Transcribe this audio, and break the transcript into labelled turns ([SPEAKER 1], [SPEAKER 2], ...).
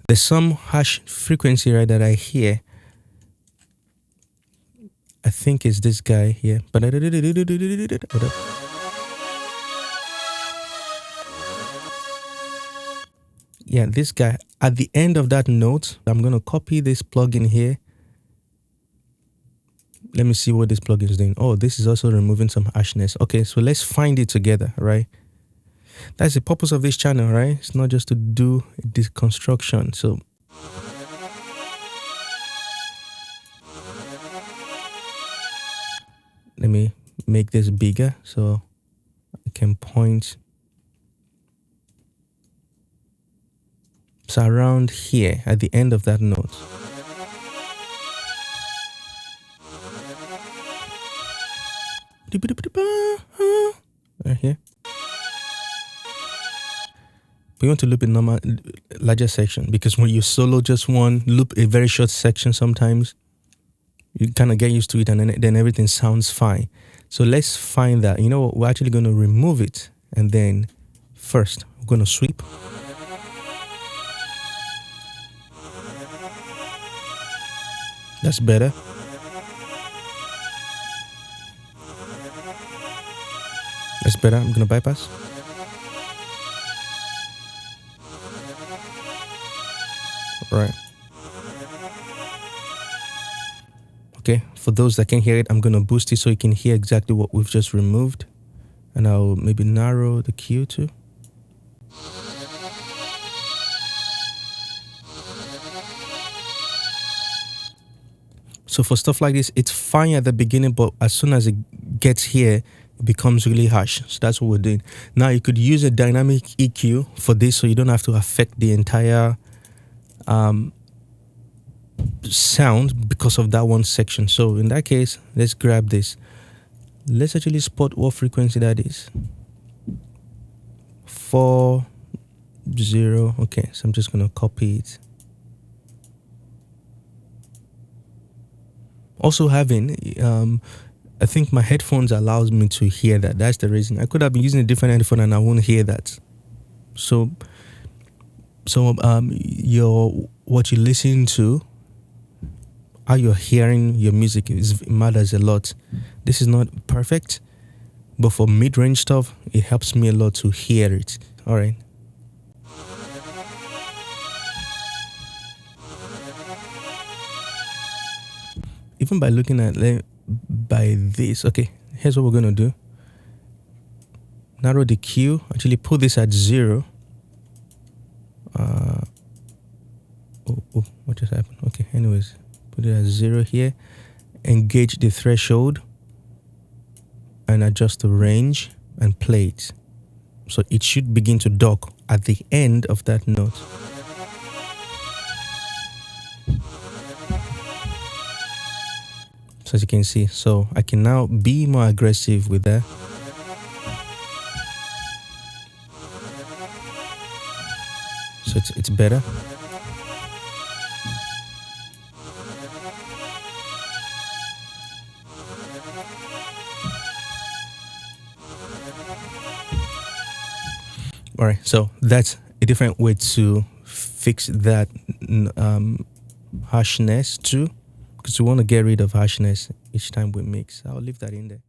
[SPEAKER 1] There's some harsh frequency, right, that I hear. I think it's this guy here. Yeah, this guy. At the end of that note, I'm going to copy this plugin here. Let me see what this plugin is doing. Oh, this is also removing some harshness. Okay, so let's find it together, right? That's the purpose of this channel, right? It's not just to do deconstruction. So let me make this bigger so I can point. So around here at the end of that note. Right here. We want to loop a normal larger section, because when you solo just one, loop a very short section sometimes, you kind of get used to it, and then everything sounds fine. So let's find that. You know what? We're actually going to remove it, and then first we're going to sweep. That's better. That's better. I'm going to bypass. Right. Okay, for those that can hear it, I'm going to boost it so you can hear exactly what we've just removed. And I'll maybe narrow the Q too. So for stuff like this, it's fine at the beginning, but as soon as it gets here, it becomes really harsh. So that's what we're doing. Now you could use a dynamic EQ for this, so you don't have to affect the entire sound because of that one section. So in that case, let's grab this. Let's actually spot what frequency that is. 40. Okay, so I'm just gonna copy it. Also having I think my headphones allows me to hear that. That's the reason. I could have been using a different headphone and I won't hear that. So what you listen to, how you're hearing your music matters a lot. This is not perfect, but for mid-range stuff, it helps me a lot to hear it. All right. Even by looking at by this, okay, here's what we're gonna do. Narrow the Q, actually put this at 0. What just happened? Okay, anyways, put it at 0 here. Engage the threshold and adjust the range and play it. So it should begin to dock at the end of that note. So as you can see, so I can now be more aggressive with that. So it's better. All right, so that's a different way to fix that harshness too, because we want to get rid of harshness each time we mix. I'll leave that in there.